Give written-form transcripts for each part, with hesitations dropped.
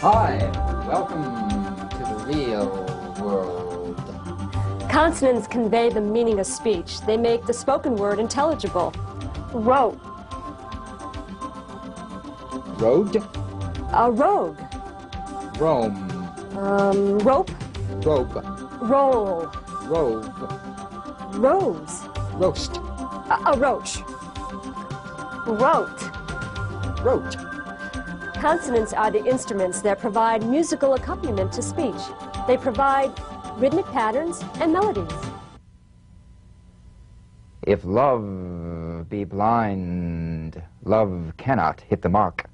Hi, welcome to the real world. Consonants convey the meaning of speech. They make the spoken word intelligible. Road. Road? A rogue. Rome. Rope. Robe. Roll. Robe. Rose. Roast. A roach. Rote. Rote. Consonants are the instruments that provide musical accompaniment to speech. They provide rhythmic patterns and melodies. If love be blind, love cannot hit the mark.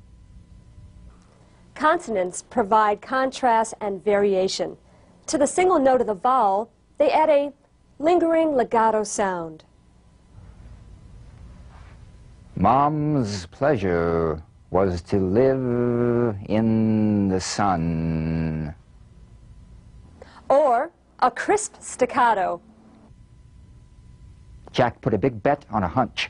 Consonants provide contrast and variation. To the single note of the vowel, they add a lingering legato sound. Mom's pleasure was to live in the sun. Or a crisp staccato. Jack put a big bet on a hunch.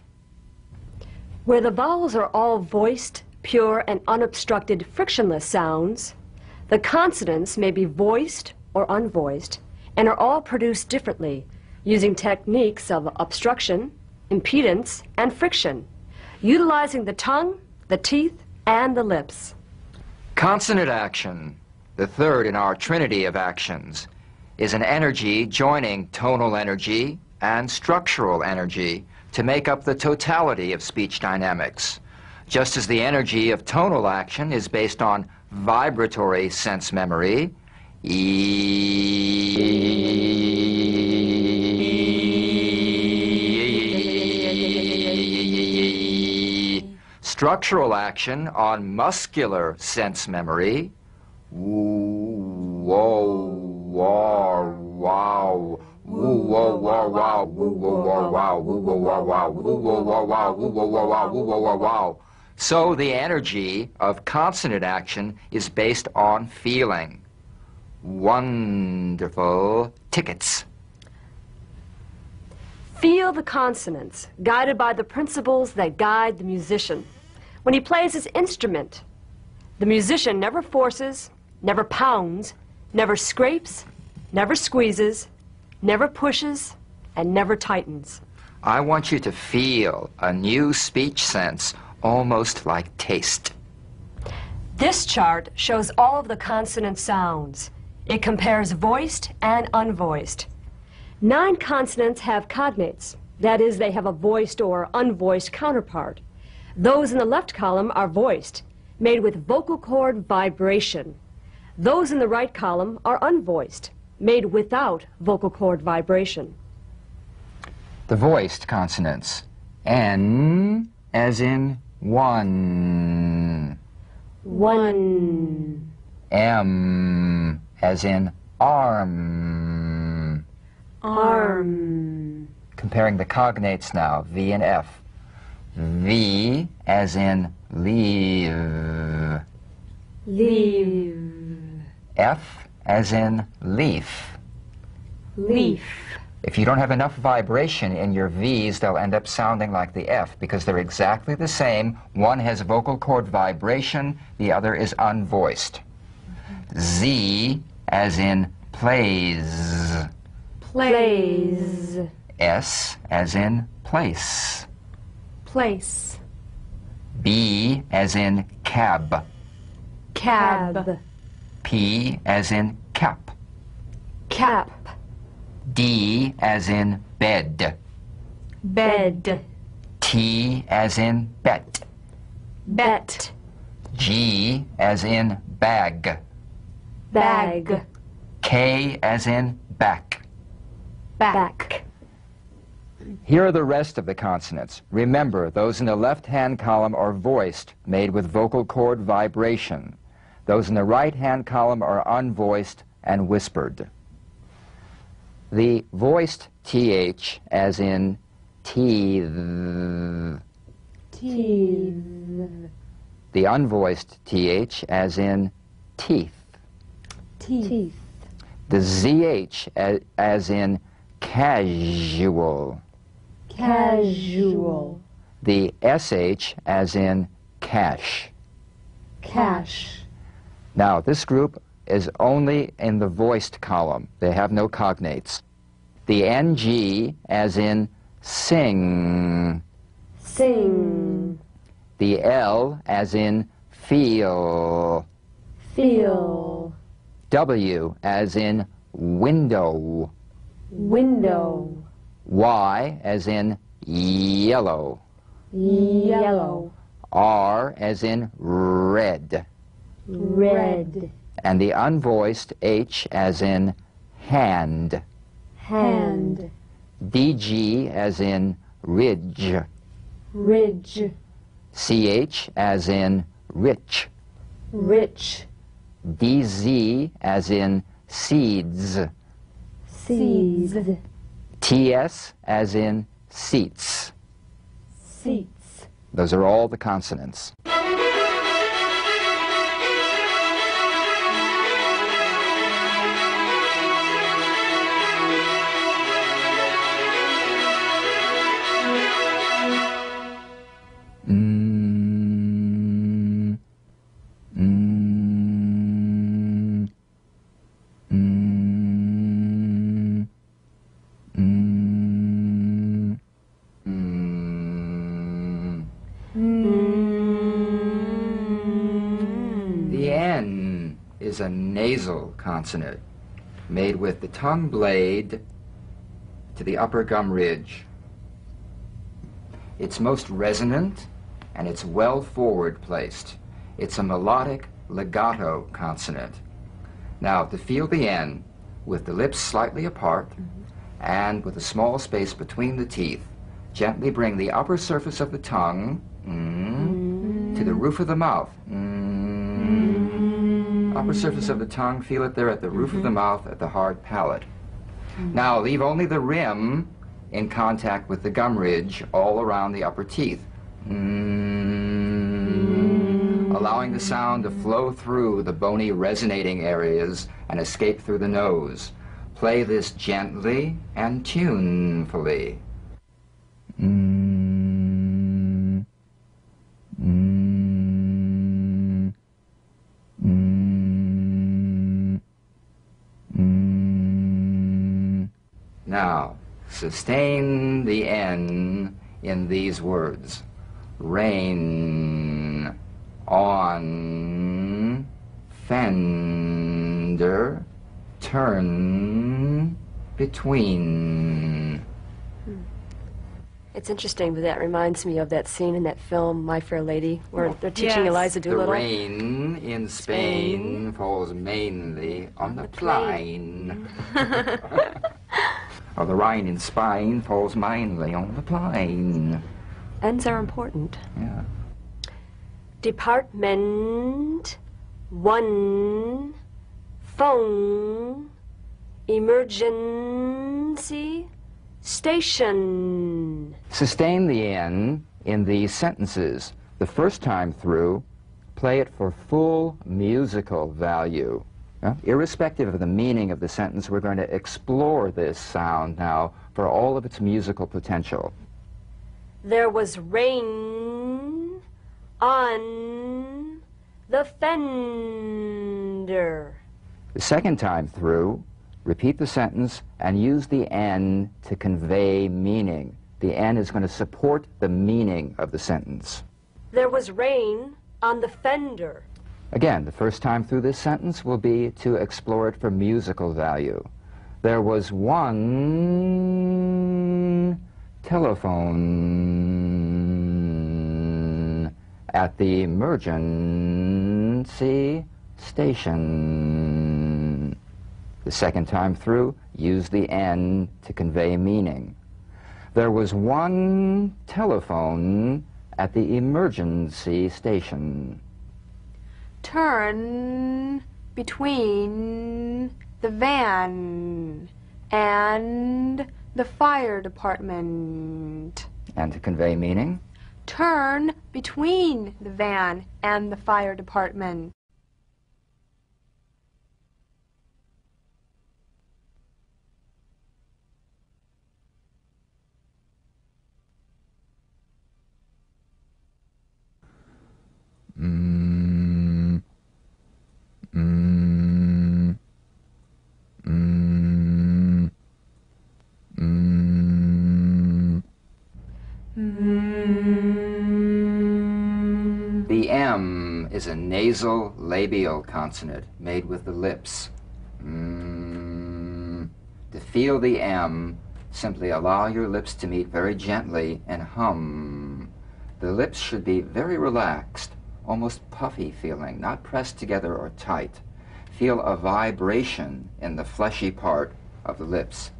Where the vowels are all voiced, pure, and unobstructed frictionless sounds, the consonants may be voiced or unvoiced and are all produced differently using techniques of obstruction, impedance, and friction, utilizing the tongue, the teeth, and the lips. Consonant action, the third in our trinity of actions, is an energy joining tonal energy and structural energy to make up the totality of speech dynamics, just as the energy of tonal action is based on vibratory sense memory, structural action on muscular sense memory, whoa, wow, wow, woo, whoa, wow, wow, woo, whoa, wow, wow, woo, whoa, wow, wow, woo, whoa, wow, wow, woo, whoa, wow, wow, woo, whoa, wow, wow. So the energy of consonant action is based on feeling. Wonderful tickets. Feel the consonants, guided by the principles that guide the musician. When he plays his instrument, the musician never forces, never pounds, never scrapes, never squeezes, never pushes, and never tightens. I want you to feel a new speech sense, almost like taste. This chart shows all of the consonant sounds. It compares voiced and unvoiced. 9 consonants have cognates. That is, they have a voiced or unvoiced counterpart. Those in the left column are voiced, made with vocal cord vibration. Those in the right column are unvoiced, made without vocal cord vibration. The voiced consonants. N as in one. One. M as in arm. Arm. Comparing the cognates now, V and F. V as in leave. Leave. F as in leaf. Leaf. If you don't have enough vibration in your V's, they'll end up sounding like the F because they're exactly the same. One has vocal cord vibration, the other is unvoiced. Z as in plays. Plays. S as in place. Place. B as in cab. Cab. P as in cap. Cap. D as in bed. Bed. T as in bet. Bet. G as in bag. Bag. K as in back. Back. Here are the rest of the consonants. Remember, those in the left-hand column are voiced, made with vocal cord vibration. Those in the right-hand column are unvoiced and whispered. The voiced TH, as in teeth. Teeth. The unvoiced TH, as in teeth. Teeth. The ZH, as in casual. Casual. The SH, as in cash. Cash. Now, this group is only in the voiced column. They have no cognates. The NG, as in sing. Sing. The L, as in feel. Feel. W, as in window. Window. Y, as in yellow. Yellow. R, as in red. Red. And the unvoiced H, as in hand. Hand. DG, as in ridge. Ridge. CH, as in rich. Rich. DZ, as in seeds. Seeds. TS, as in seats. Seats. Those are all the consonants. The N is a nasal consonant made with the tongue blade to the upper gum ridge. It's most resonant and it's well forward placed. It's a melodic legato consonant. Now, to feel the N with the lips slightly apart and with a small space between the teeth, gently bring the upper surface of the tongue to the roof of the mouth. Upper surface of the tongue, feel it there at the roof of the mouth, at the hard palate. Now, leave only the rim in contact with the gum ridge all around the upper teeth. Allowing the sound to flow through the bony resonating areas and escape through the nose. Play this gently and tunefully. Now, sustain the N in these words. Rain on fender, turn between. It's interesting, but that reminds me of that scene in that film, My Fair Lady, where they're teaching Eliza The Doolittle. rain in Spain falls mainly on the plain. Or the rain in Spain falls mainly on the plain. Ends are important. Yeah. Department, one, phone, emergency, station. Sustain the N in these sentences. The first time through, play it for full musical value. Irrespective of the meaning of the sentence, we're going to explore this sound now for all of its musical potential. There was rain on the fender. The second time through, repeat the sentence and use the N to convey meaning. The N is going to support the meaning of the sentence. There was rain on the fender. Again, the first time through this sentence will be to explore it for musical value. There was one telephone at the emergency station. The second time through, use the N to convey meaning. There was one telephone at the emergency station. Turn between the van and the fire department. And to convey meaning? Turn between the van and the fire department. The M is a nasal labial consonant made with the lips. To feel the M, simply allow your lips to meet very gently and hum. The lips should be very relaxed, almost puffy feeling, not pressed together or tight. Feel a vibration in the fleshy part of the lips.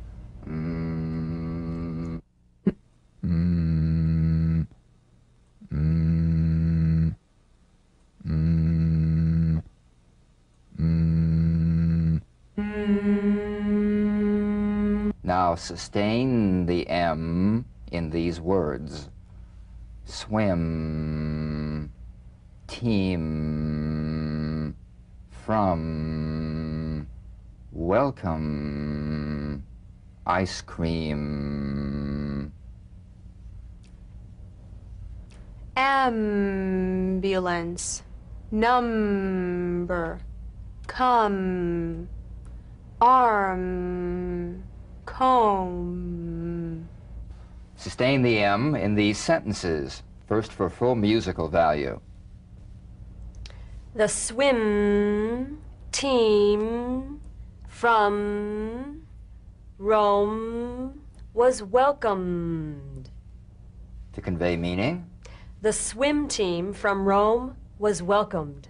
Now sustain the M in these words. Swim, team, from, welcome, ice cream. Ambulance, number, come, arm, comb. Sustain the M in these sentences. First for full musical value. The swim team from Rome was welcomed. To convey meaning? The swim team from Rome was welcomed.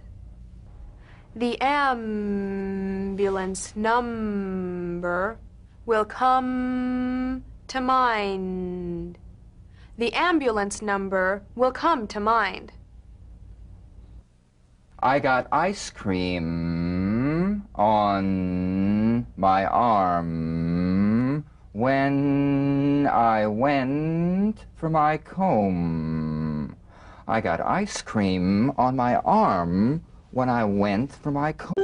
The ambulance number will come to mind. The ambulance number will come to mind. I got ice cream on my arm when I went for my comb. I got ice cream on my arm when I went for my comb.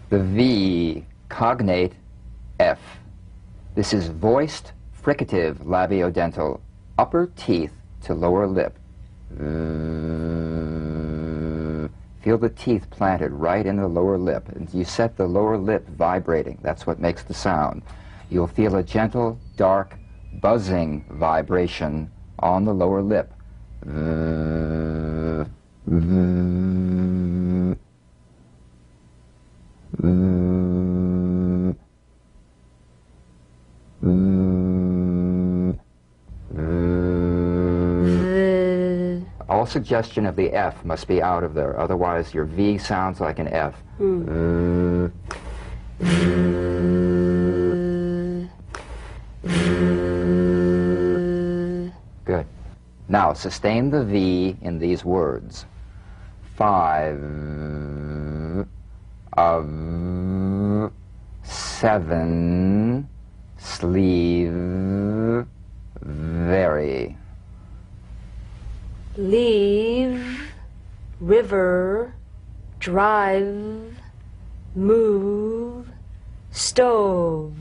The V, cognate F. This is voiced fricative labiodental, upper teeth to lower lip. Feel the teeth planted right in the lower lip, and you set the lower lip vibrating. That's what makes the sound. You'll feel a gentle, dark, buzzing vibration on the lower lip. All suggestion of the F must be out of there, otherwise your V sounds like an F. Good. Now sustain the V in these words. 5 of 7 sleeve very. Leave, river, drive, move, stove.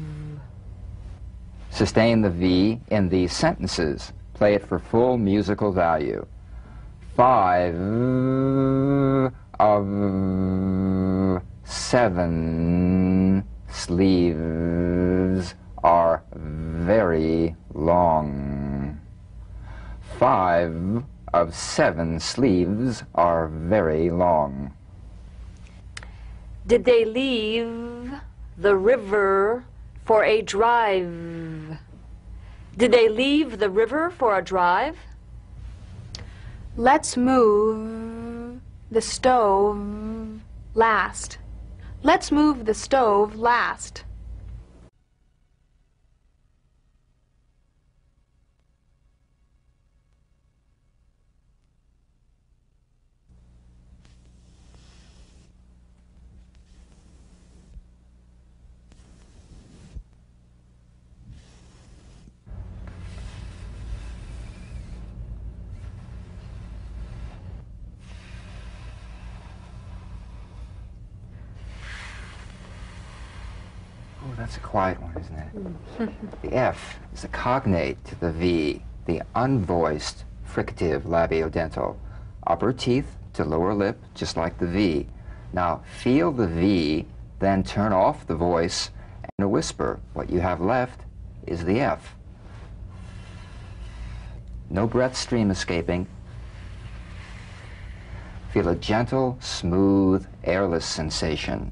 Sustain the V in these sentences. Play it for full musical value. 5 of 7 sleeves are very long. 5 of 7 sleeves are very long. Did they leave the river for a drive? Did they leave the river for a drive? Let's move the stove last. Let's move the stove last. Oh, that's a quiet one, isn't it? The F is a cognate to the V, the unvoiced fricative labiodental. Upper teeth to lower lip, just like the V. Now, feel the V, then turn off the voice and whisper. What you have left is the F. No breath stream escaping. Feel a gentle, smooth, airless sensation.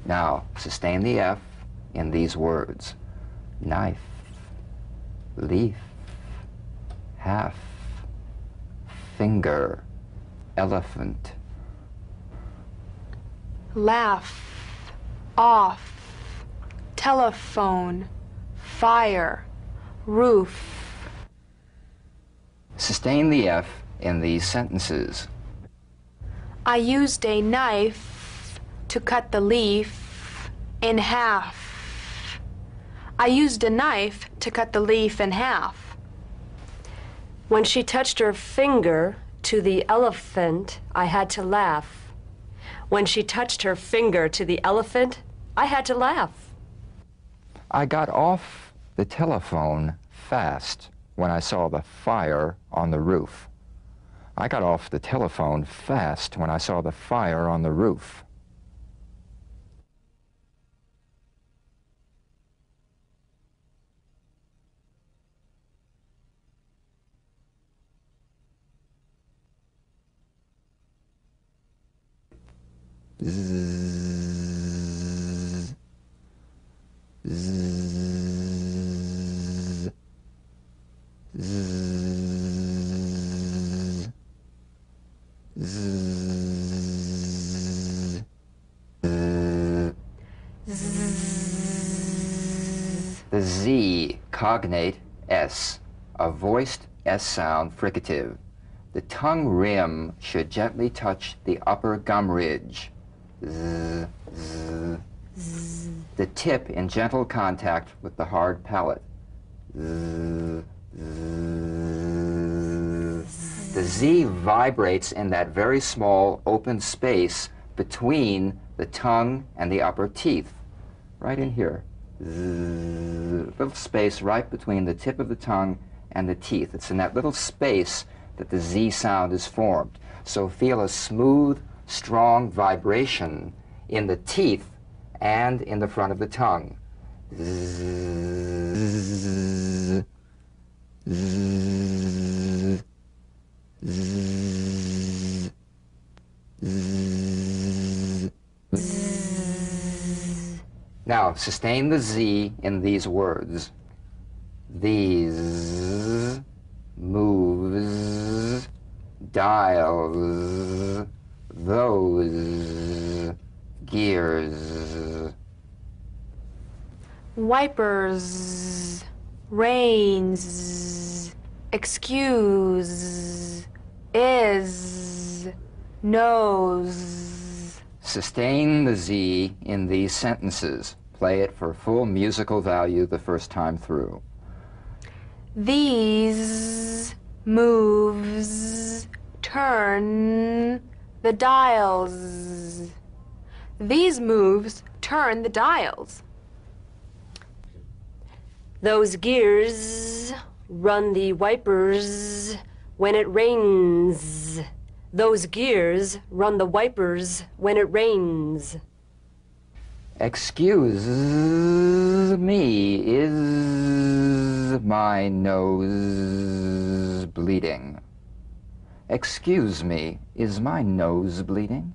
Now, sustain the F in these words. Knife, leaf, half, finger, elephant. Laugh, off, telephone, fire, roof. Sustain the F in these sentences. I used a knife to cut the leaf in half. I used a knife to cut the leaf in half. When she touched her finger to the elephant, I had to laugh. When she touched her finger to the elephant, I had to laugh. I got off the telephone fast when I saw the fire on the roof. I got off the telephone fast when I saw the fire on the roof. Zzz, zzz, zzz, zzz. The Z, cognate S, a voiced S sound fricative. The tongue rim should gently touch the upper gum ridge. Z, z. The tip in gentle contact with the hard palate. Z, z. The Z vibrates in that very small open space between the tongue and the upper teeth, right in here. Z, little space right between the tip of the tongue and the teeth. It's in that little space that the Z sound is formed. So feel a smooth, strong vibration in the teeth and in the front of the tongue. Zzz, zzz, zzz, zzz. Now, sustain the Z in these words. These, moves, dials, those, gears. Wipers, rains, excuse, is, knows. Sustain the Z in these sentences. Play it for full musical value the first time through. These moves turn the dials. These moves turn the dials. Those gears run the wipers when it rains. Those gears run the wipers when it rains. Excuse me, is my nose bleeding? Excuse me, is my nose bleeding?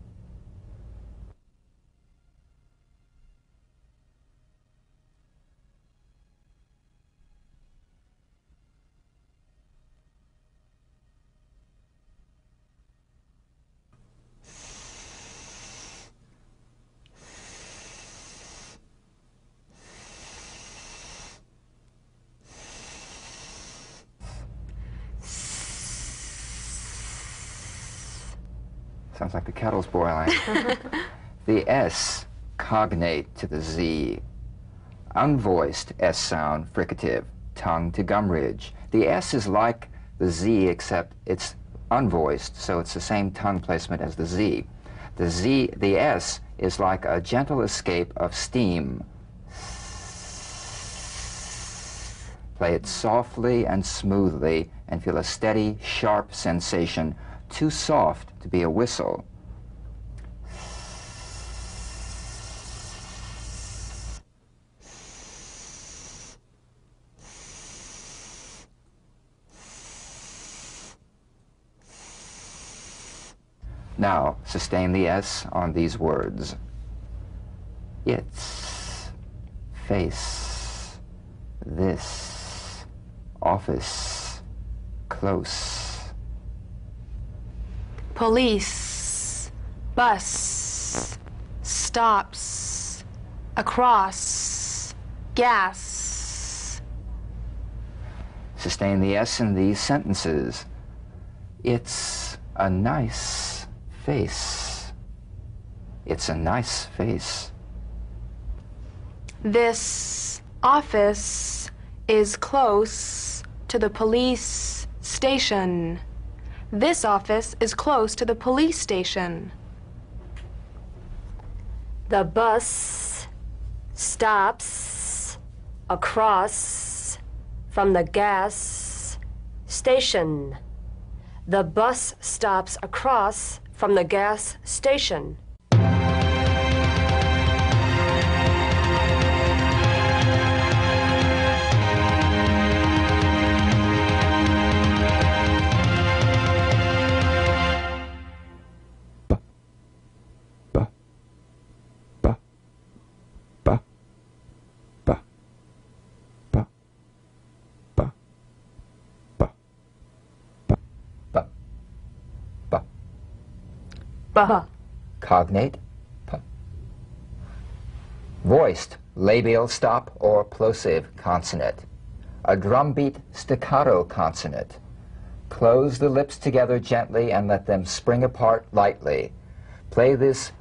Sounds like the kettle's boiling. The S cognate to the Z. Unvoiced S sound, fricative, tongue to gum ridge. The S is like the Z except it's unvoiced, so it's the same tongue placement as the Z. The S is like a gentle escape of steam. Play it softly and smoothly and feel a steady, sharp sensation, too soft to be a whistle. Now, sustain the S on these words. It's, face, this, office, close. Police, bus, stops, across, gas. Sustain the S in these sentences. It's a nice face. It's a nice face. This office is close to the police station. This office is close to the police station. The bus stops across from the gas station. The bus stops across from the gas station. Ba. Cognate, p. Voiced, labial stop or plosive consonant. A drumbeat staccato consonant. Close the lips together gently and let them spring apart lightly. Play this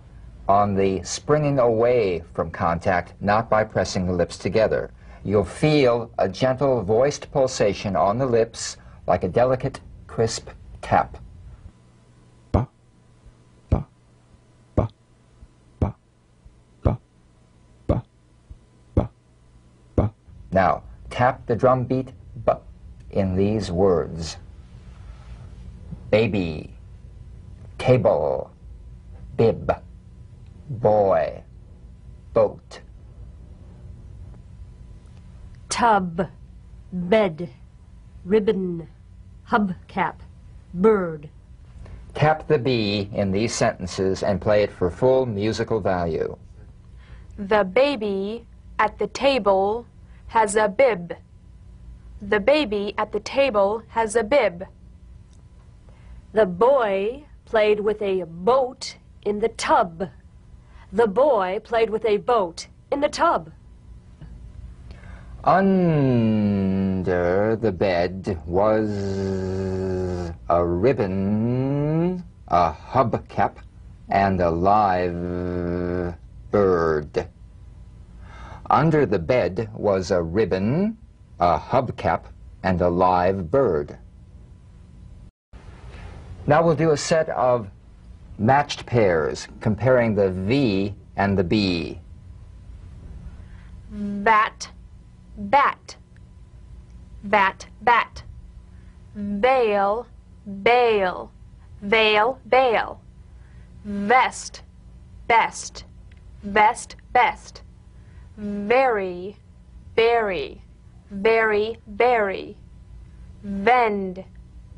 on the springing away from contact, not by pressing the lips together. You'll feel a gentle voiced pulsation on the lips like a delicate, crisp tap. Now, tap the drum beat B in these words. Baby, table, bib, boy, boat. Tub, bed, ribbon, hubcap, bird. Tap the B in these sentences and play it for full musical value. The baby at the table has a bib. The baby at the table has a bib. The boy played with a boat in the tub. The boy played with a boat in the tub. Under the bed was a ribbon, a hubcap, and a live bird. Under the bed was a ribbon, a hubcap, and a live bird. Now we'll do a set of matched pairs, comparing the V and the B. Bat, bat. bat, bat. Veil, bail, veil, bail. Vest, best, vest, best. Very, berry, berry, berry. Vend,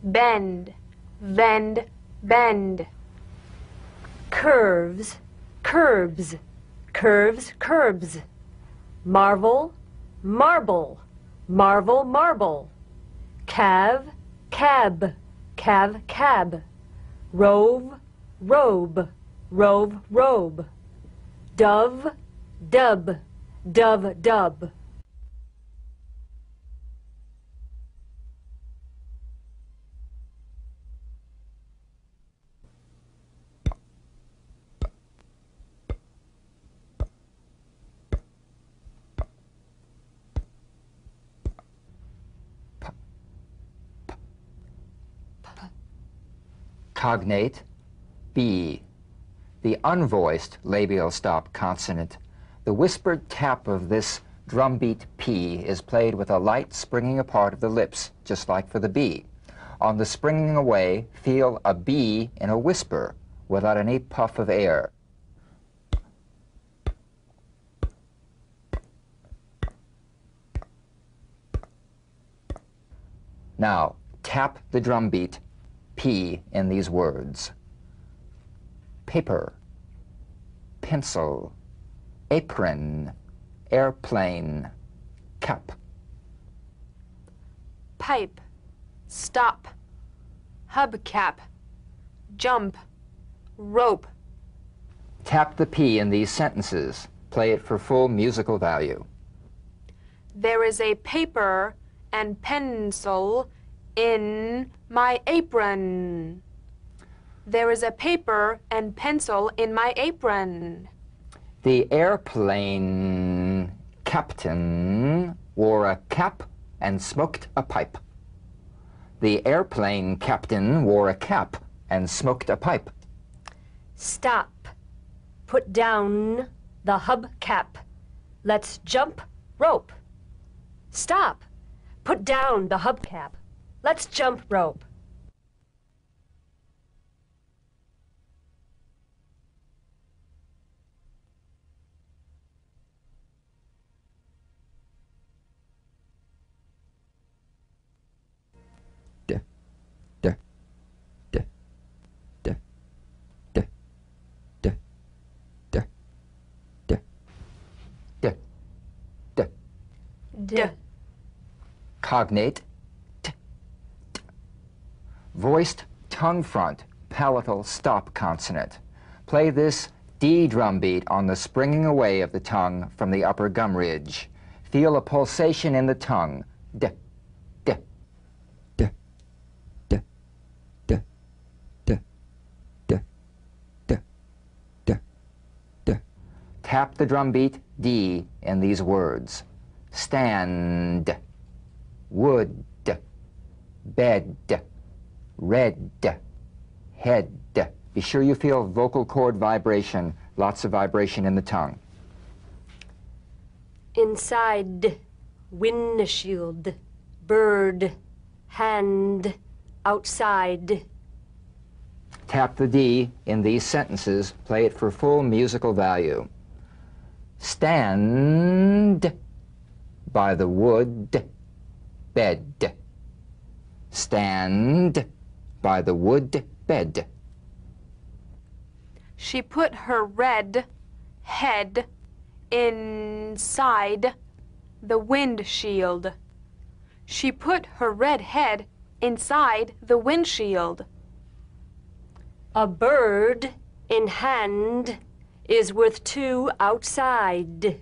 bend, vend, bend. Curves, curbs, curves, curbs. Marvel, marble, marvel, marble. Calve, cab, calve, cab. Rove, robe, rove, robe. Dove, dub, dove, dub. Cognate, B. The unvoiced labial stop consonant. The whispered tap of this drumbeat P is played with a light springing apart of the lips, just like for the B. On the springing away, feel a B in a whisper without any puff of air. Now, tap the drumbeat P in these words. Paper, pencil, apron, airplane, cap. Pipe, stop, hubcap, jump, rope. Tap the P in these sentences. Play it for full musical value. There is a paper and pencil in my apron. There is a paper and pencil in my apron. The airplane captain wore a cap and smoked a pipe. The airplane captain wore a cap and smoked a pipe. Stop. Put down the hubcap. Let's jump rope. Stop. Put down the hubcap. Let's jump rope. D. Cognate, t, t. Voiced tongue front, palatal stop consonant. Play this D drum beat on the springing away of the tongue from the upper gum ridge. Feel a pulsation in the tongue. D, d, d, d, d, d, d, d, d, d. Tap the drum beat D in these words. Stand, wood, bed, red, head. Be sure you feel vocal cord vibration, lots of vibration in the tongue. Inside, windshield, bird, hand, outside. Tap the D in these sentences. Play it for full musical value. Stand by the wood bed. Stand by the wood bed. She put her red head inside the windshield. She put her red head inside the windshield. A bird in hand is worth two outside.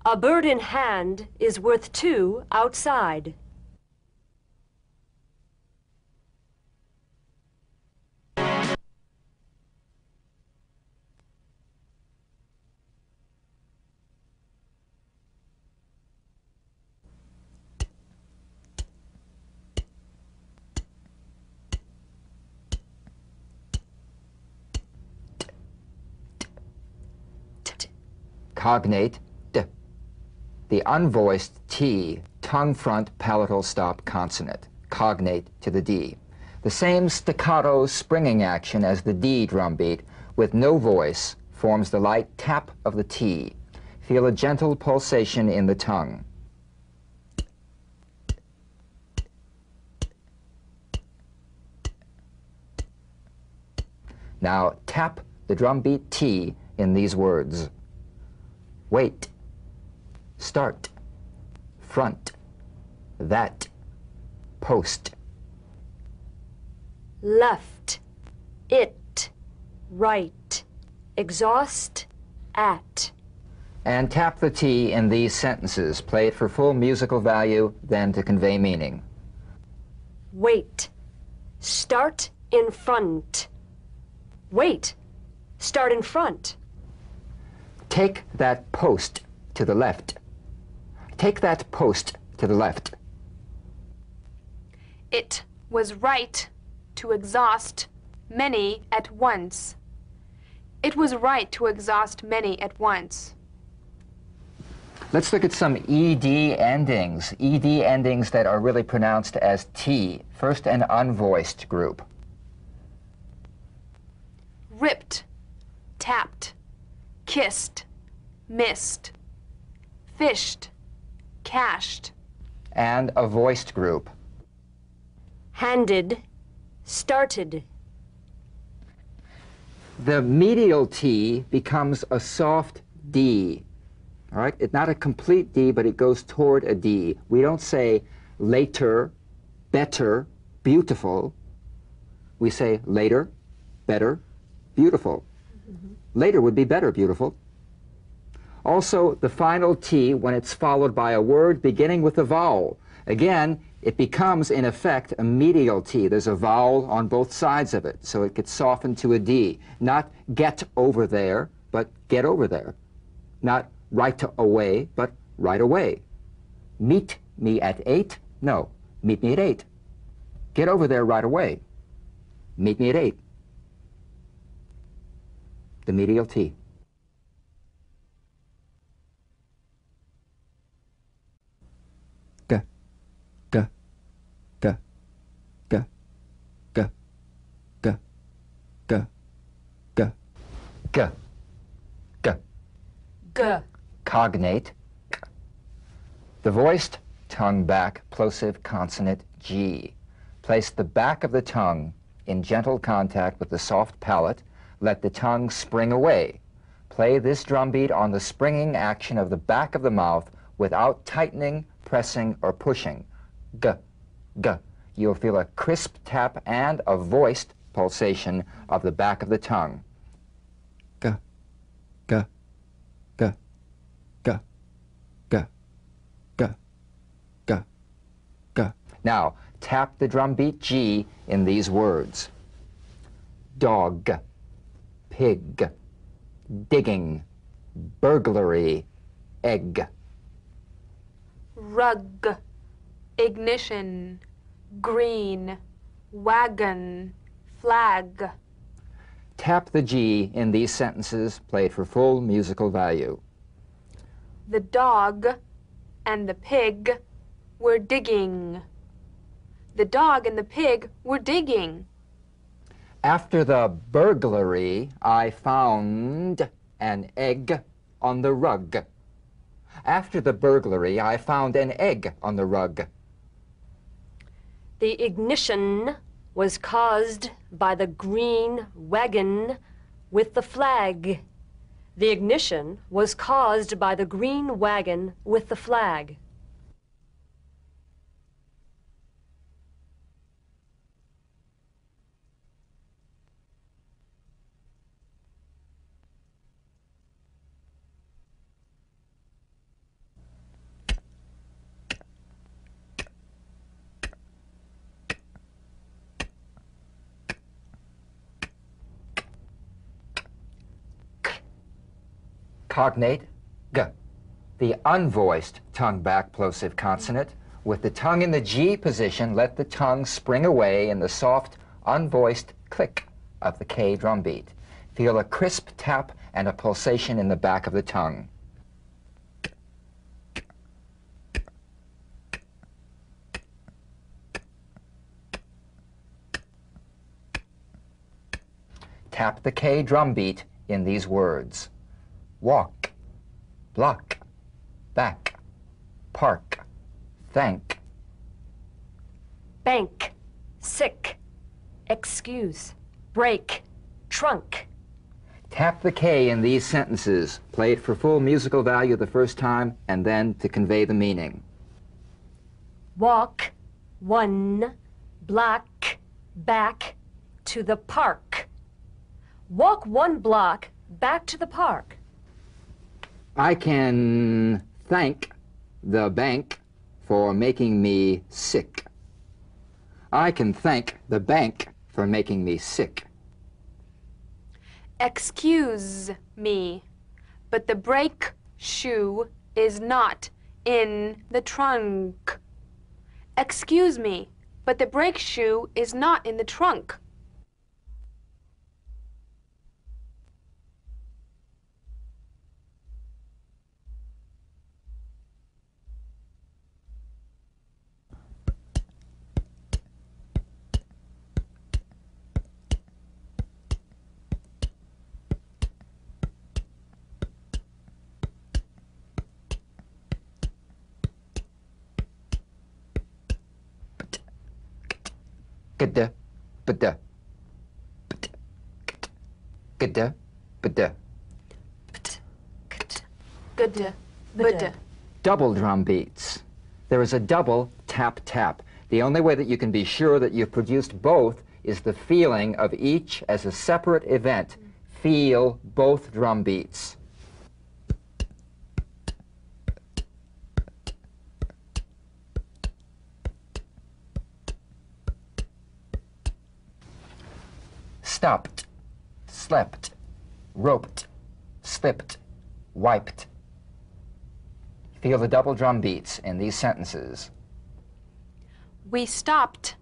A bird in hand is worth two outside. Cognate, d. The unvoiced T tongue front palatal stop consonant, cognate to the D. The same staccato springing action as the D drum beat with no voice forms the light tap of the T. Feel a gentle pulsation in the tongue. Now tap the drum beat T in these words. Wait, start, front, that, post. Left, it, right, exhaust, at. And tap the T in these sentences. Play it for full musical value, then to convey meaning. Wait, start in front. Wait, start in front. Take that post to the left. Take that post to the left. It was right to exhaust many at once. It was right to exhaust many at once. Let's look at some ED endings. ED endings that are really pronounced as T. First, an unvoiced group. Ripped, tapped, kissed, missed, fished, cashed. And a voiced group. Handed, started. The medial T becomes a soft D. All right? It's not a complete D, but it goes toward a D. We don't say later, better, beautiful. We say later, better, beautiful. Later would be better, beautiful. Also, the final T, when it's followed by a word beginning with a vowel, again, it becomes, in effect, a medial T. There's a vowel on both sides of it, so it gets softened to a D. Not get over there, but get over there. Not right away, but right away. Meet me at 8? No, meet me at 8. Get over there right away. Meet me at 8. The medial T. G, G, G, G, G, G, G, G, G, G. G. Cognate. K. The voiced tongue back plosive consonant G. Place the back of the tongue in gentle contact with the soft palate. Let the tongue spring away. Play this drum beat on the springing action of the back of the mouth without tightening, pressing, or pushing. G, G. You'll feel a crisp tap and a voiced pulsation of the back of the tongue. G, G, G, G, G, G, G, G. Now, tap the drum beat G in these words. Dog, pig, digging, burglary, egg. Rug, ignition, green, wagon, flag. Tap the G in these sentences, played for full musical value. The dog and the pig were digging. The dog and the pig were digging. After the burglary, I found an egg on the rug. After the burglary, I found an egg on the rug. The ignition was caused by the green wagon with the flag. The ignition was caused by the green wagon with the flag. Cognate, G. The unvoiced tongue back plosive consonant. With the tongue in the G position, let the tongue spring away in the soft, unvoiced click of the K drum beat. Feel a crisp tap and a pulsation in the back of the tongue. tap the K drum beat in these words. Walk, block, back, park, thank. Bank, sick, excuse, break, trunk. Tap the K in these sentences. Play it for full musical value the first time and then to convey the meaning. Walk, one, block, back, to the park. Walk 1 block back to the park. I can thank the bank for making me sick. I can thank the bank for making me sick. Excuse me, but the brake shoe is not in the trunk. Excuse me, but the brake shoe is not in the trunk. Gada, bada, gada, bada. Good. Good. Double drum beats. There is a double tap-tap. The only way that you can be sure that you've produced both is the feeling of each as a separate event. Feel both drum beats. Stopped, slept, roped, slipped, wiped. Feel the double drum beats in these sentences. We stopped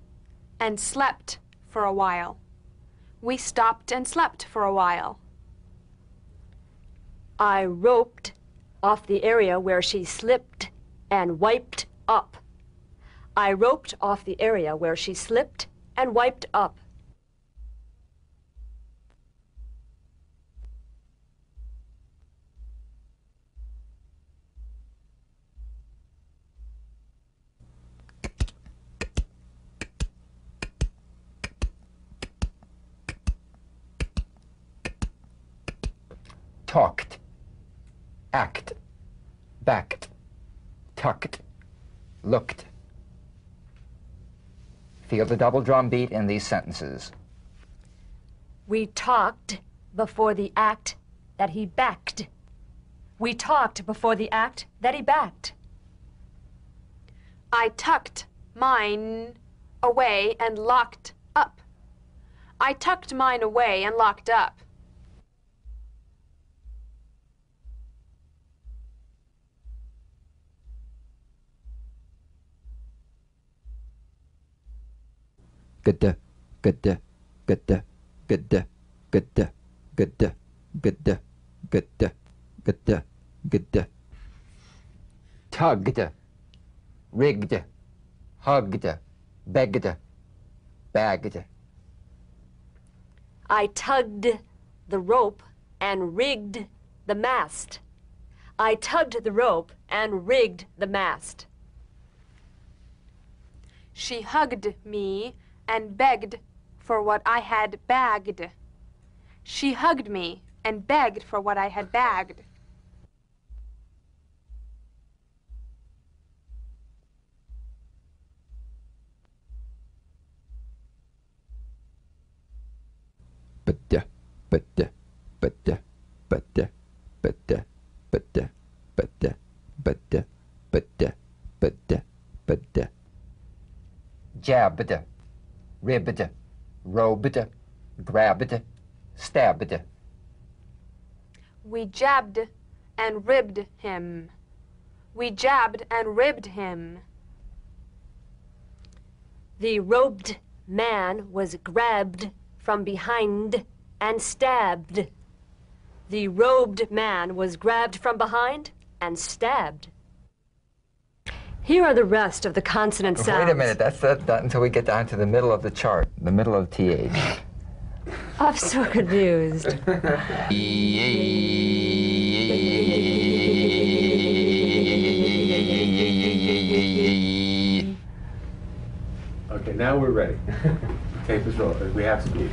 and slept for a while. We stopped and slept for a while. I roped off the area where she slipped and wiped up. I roped off the area where she slipped and wiped up. Talked, act, backed, tucked, looked. Feel the double drum beat in these sentences. We talked before the act that he backed. We talked before the act that he backed. I tucked mine away and locked up. I tucked mine away and locked up. Gada, gada, gada, gada, gada, gada, gada, gada, gada, gada. Tugged, rigged, hugged, begged, bagged. I tugged the rope and rigged the mast. I tugged the rope and rigged the mast. She hugged me and begged for what I had bagged. She hugged me and begged for what I had bagged. Bada, bada, bada, bada, bada, bada, bada, bada, bada, bada, bada. Jabbed, ribbed, robed, grabbed, stabbed. We jabbed and ribbed him. We jabbed and ribbed him. The robed man was grabbed from behind and stabbed. The robed man was grabbed from behind and stabbed. Here are the rest of the consonant sounds. Wait a minute, that's not until we get down to the middle of the chart, the middle of TH. I'm so confused. Okay, now we're ready. Tape is rolling. We have speed.